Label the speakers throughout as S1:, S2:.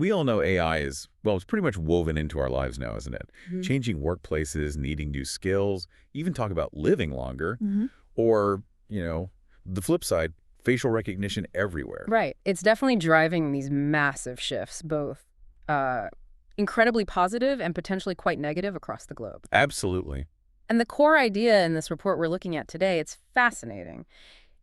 S1: We all know AI is, well, it's pretty much woven into our lives now, isn't it?
S2: Mhm.
S1: Changing workplaces, needing new skills, even talk about living longer,
S2: Mhm.
S1: or, the flip side, facial recognition everywhere.
S2: Right. It's definitely driving these massive shifts, both uh, incredibly positive and potentially quite negative across the globe.
S1: Absolutely.
S2: And the core idea in this report we're looking at today, it's fascinating.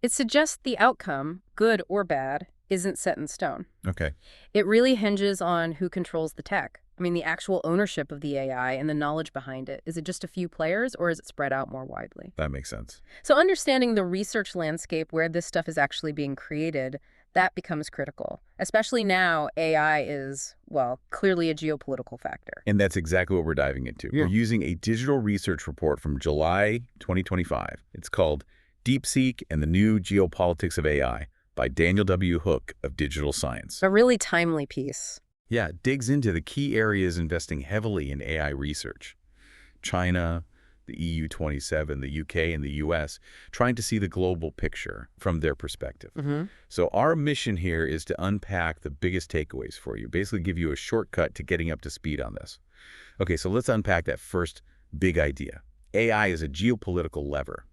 S2: It suggests the outcome, good or bad, isn't set in stone.
S1: Okay,
S2: It really hinges on who controls the tech. I mean, the actual ownership of the AI and the knowledge behind it. Is it just a few players, or is it spread out more widely?
S1: that makes sense.
S2: So understanding the research landscape where this stuff is actually being created, that becomes critical. Especially now, AI is, well, clearly a geopolitical factor.
S1: And that's exactly what we're diving into.
S2: Yeah.
S1: We're using a digital research report from July 2025. It's called DeepSeek and the New Geopolitics of AI by Daniel W. Hook of Digital Science.
S2: A really timely piece.
S1: Yeah, it digs into the key areas investing heavily in AI research. China, the EU-27, the UK, and the US, trying to see the global picture from their perspective. So our mission here is to unpack the biggest takeaways for you, basically give you a shortcut to getting up to speed on this. Okay, so let's unpack that first big idea. AI is a geopolitical lever.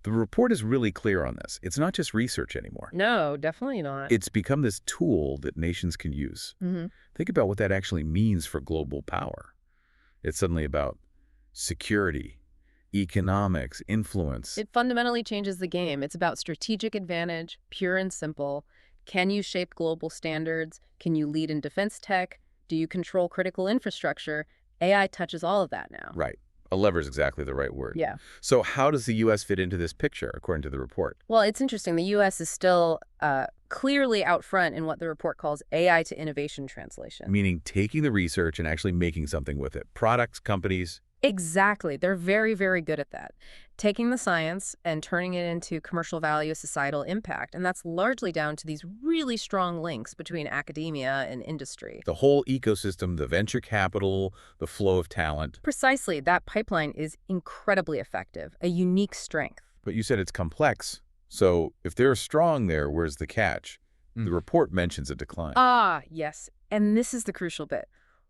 S1: The report is really clear on this. It's not just research anymore.
S2: No, definitely not.
S1: It's become this tool that nations can use. Think about what that actually means for global power. It's suddenly about security, economics, influence.
S2: It fundamentally changes the game. It's about strategic advantage, pure and simple. Can you shape global standards? Can you lead in defense tech? Do you control critical infrastructure? AI touches all of that now.
S1: Right. A lever is exactly the right word.
S2: Yeah.
S1: So how does the U.S. fit into this picture, according to the report?
S2: Well, it's interesting. The U.S. is still clearly out front in what the report calls AI to innovation translation.
S1: Meaning taking the research and actually making something with it. Products, companies.
S2: Exactly. They're very, very good at that. Taking the science and turning it into commercial value, societal impact. And that's largely down to these really strong links between academia and industry.
S1: The whole ecosystem, the venture capital, the flow of talent.
S2: Precisely. That pipeline is incredibly effective, a unique strength.
S1: But you said it's complex. So if they're strong there, where's the catch? The report mentions a decline.
S2: Ah, yes. And this is the crucial bit.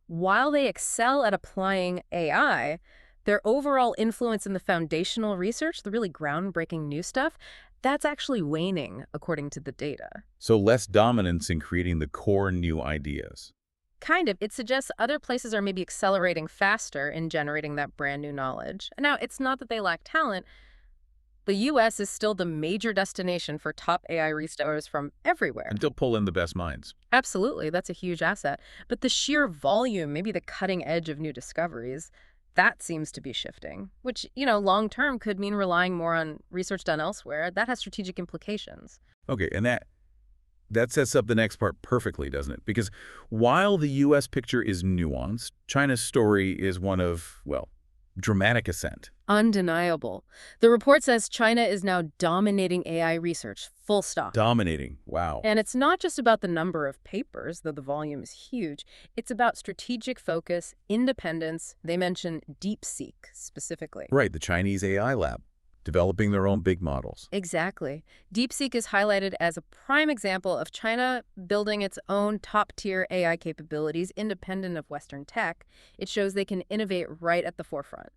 S2: While they excel at applying AI, their overall influence in the foundational research, the really groundbreaking new stuff, that's actually waning, according to the data.
S1: So less dominance in creating the core new ideas.
S2: Kind of. It suggests other places are maybe accelerating faster in generating that brand new knowledge. Now, it's not that they lack talent. The U.S. is still the major destination for top AI researchers from everywhere.
S1: And they'll pull in the best minds.
S2: Absolutely. That's a huge asset. But the sheer volume, maybe the cutting edge of new discoveries, that seems to be shifting, which, long term could mean relying more on research done elsewhere. That has strategic implications.
S1: Okay, and that sets up the next part perfectly, doesn't it? Because while the U.S. picture is nuanced, China's story is one of, well, dramatic ascent.
S2: Undeniable. The report says China is now dominating AI research, full stop.
S1: Dominating. Wow.
S2: And it's not just about the number of papers, though the volume is huge. It's about strategic focus, independence. They mention DeepSeek specifically.
S1: Right, the Chinese AI lab, developing their own big models.
S2: Exactly. DeepSeek is highlighted as a prime example of China building its own top-tier AI capabilities independent of Western tech. It shows they can innovate right at the forefront.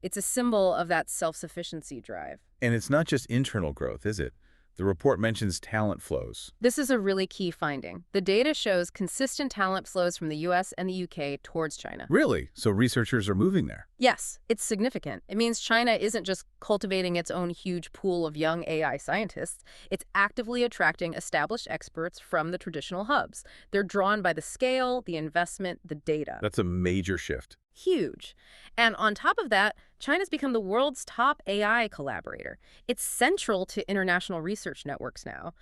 S2: It's a symbol of that self-sufficiency drive.
S1: And it's not just internal growth, is it? The report mentions talent flows.
S2: This is a really key finding. The data shows consistent talent flows from the US and the UK towards China.
S1: Really? So researchers are moving there?
S2: Yes, it's significant. It means China isn't just cultivating its own huge pool of young AI scientists. It's actively attracting established experts from the traditional hubs. They're drawn by the scale, the investment, the data.
S1: That's a major shift.
S2: Huge. And on top of that, China's become the world's top AI collaborator. It's central to international research networks now.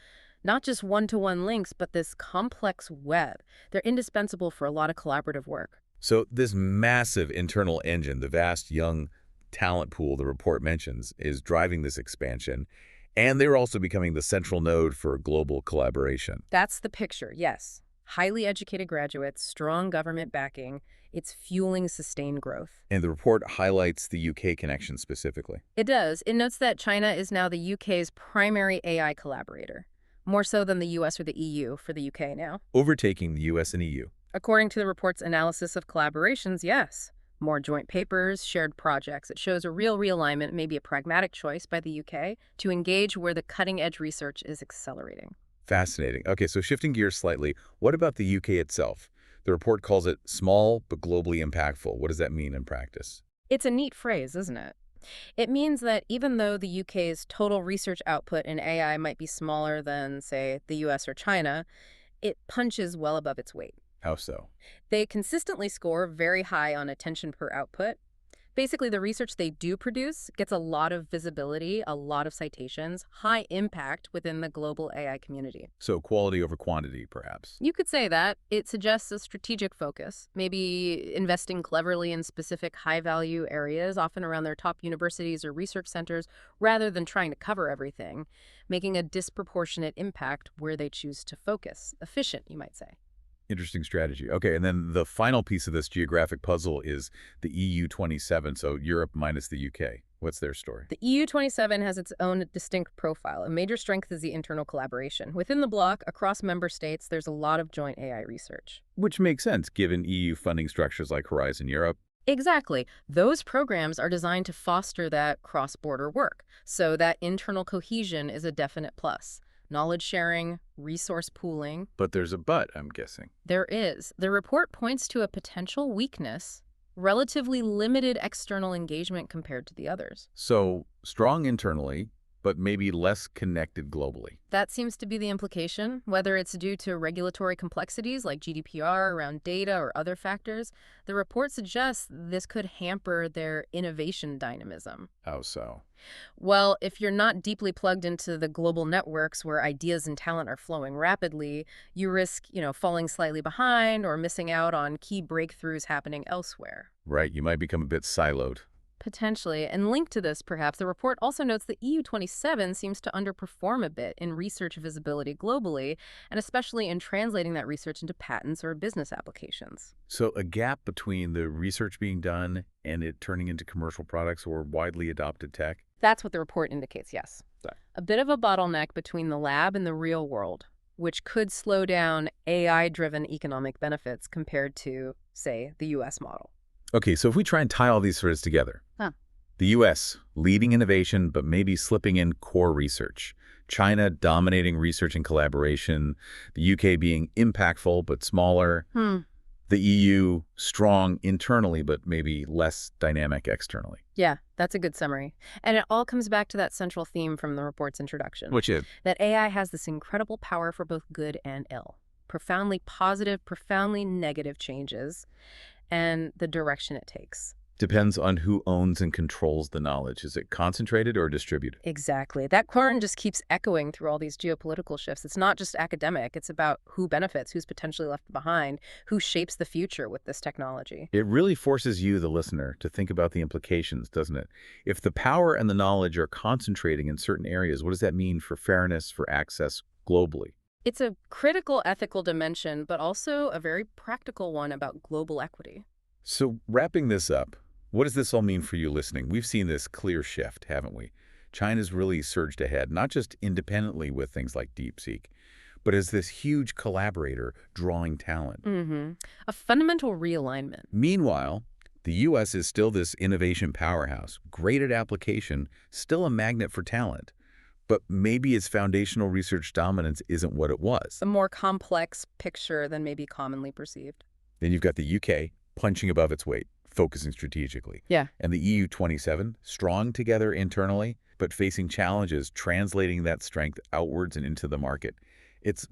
S2: Not just one-to-one links, but this complex web. They're indispensable for a lot of collaborative work.
S1: So this massive internal engine, the vast young talent pool the report mentions, is driving this expansion. And they're also becoming the central node for global collaboration.
S2: That's the picture, yes. Highly educated graduates, strong government backing. It's fueling sustained growth.
S1: And the report highlights the UK connection specifically.
S2: It does. It notes that China is now the UK's primary AI collaborator, more so than the US or the EU for the UK now.
S1: Overtaking the US and EU.
S2: According to the report's analysis of collaborations, yes. More joint papers, shared projects. It shows a real realignment, maybe a pragmatic choice by the UK to engage where the cutting-edge research is accelerating.
S1: Fascinating. Okay, so shifting gears slightly, what about the UK itself? The report calls it small but globally impactful. What does that mean in practice?
S2: It's a neat phrase, isn't it? It means that even though the UK's total research output in AI might be smaller than, say, the US or China, it punches well above its weight.
S1: How so?
S2: They consistently score very high on attention per output. Basically, the research they do produce gets a lot of visibility, a lot of citations, high impact within the global AI community.
S1: So quality over quantity, perhaps.
S2: You could say that. It suggests a strategic focus, maybe investing cleverly in specific high-value areas, often around their top universities or research centers, rather than trying to cover everything, making a disproportionate impact where they choose to focus. Efficient, you might say.
S1: Interesting strategy. Okay, and then the final piece of this geographic puzzle is the EU 27, so Europe minus the UK. What's their story?
S2: The EU 27 has its own distinct profile. A major strength is the internal collaboration. Within the bloc, across member states, there's a lot of joint AI research.
S1: Which makes sense, given EU funding structures like Horizon Europe.
S2: Exactly. Those programs are designed to foster that cross-border work, so that internal cohesion is a definite plus. Knowledge sharing, resource pooling.
S1: But there's a but, I'm guessing.
S2: There is. The report points to a potential weakness, relatively limited external engagement compared to the others.
S1: So strong internally, but maybe less connected globally.
S2: That seems to be the implication, whether it's due to regulatory complexities like GDPR around data or other factors. The report suggests this could hamper their innovation dynamism.
S1: How so?
S2: Well, if you're not deeply plugged into the global networks where ideas and talent are flowing rapidly, you risk, falling slightly behind or missing out on key breakthroughs happening elsewhere.
S1: Right, you might become a bit siloed.
S2: Potentially. And linked to this, perhaps, the report also notes the EU 27 seems to underperform a bit in research visibility globally, and especially in translating that research into patents or business applications.
S1: So a gap between the research being done and it turning into commercial products or widely adopted tech?
S2: That's what the report indicates, yes.
S1: Sorry.
S2: A bit of a bottleneck between the lab and the real world, which could slow down AI-driven economic benefits compared to, say, the US model.
S1: Okay, so if we try and tie all these threads together. The U.S., leading innovation, but maybe slipping in core research. China, dominating research and collaboration. The U.K. being impactful, but smaller. The EU, strong internally, but maybe less dynamic externally.
S2: Yeah, that's a good summary. And it all comes back to that central theme from the report's introduction.
S1: Which is?
S2: That AI has this incredible power for both good and ill. Profoundly positive, profoundly negative changes, and the direction it takes.
S1: Depends on who owns and controls the knowledge. Is it concentrated or distributed?
S2: Exactly. That current just keeps echoing through all these geopolitical shifts. It's not just academic. It's about who benefits, who's potentially left behind, who shapes the future with this technology.
S1: It really forces you, the listener, to think about the implications, doesn't it? If the power and the knowledge are concentrating in certain areas, what does that mean for fairness, for access globally?
S2: It's a critical ethical dimension, but also a very practical one about global equity.
S1: So wrapping this up, what does this all mean for you listening? We've seen this clear shift, haven't we? China's really surged ahead, not just independently with things like DeepSeek, but as this huge collaborator drawing talent.
S2: A fundamental realignment.
S1: Meanwhile, the U.S. is still this innovation powerhouse, great at application, still a magnet for talent. But maybe its foundational research dominance isn't what it was.
S2: A more complex picture than maybe commonly perceived.
S1: Then you've got the UK punching above its weight, focusing strategically.
S2: Yeah.
S1: And the EU 27, strong together internally, but facing challenges, translating that strength outwards and into the market. It's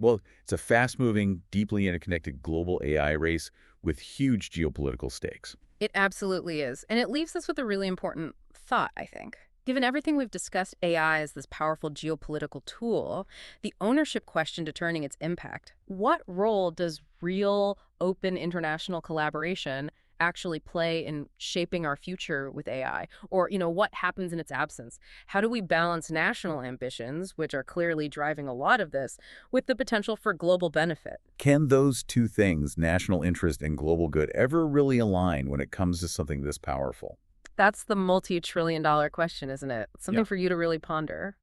S1: a fast-moving, deeply interconnected global AI race with huge geopolitical stakes.
S2: It absolutely is. And it leaves us with a really important thought, I think. Given everything we've discussed AI as this powerful geopolitical tool, the ownership question determining its impact, what role does real, open international collaboration actually play in shaping our future with AI? Or, what happens in its absence? How do we balance national ambitions, which are clearly driving a lot of this, with the potential for global benefit?
S1: Can those two things, national interest and global good, ever really align when it comes to something this powerful?
S2: That's the multi-trillion-dollar question, isn't it? Something for you to really ponder.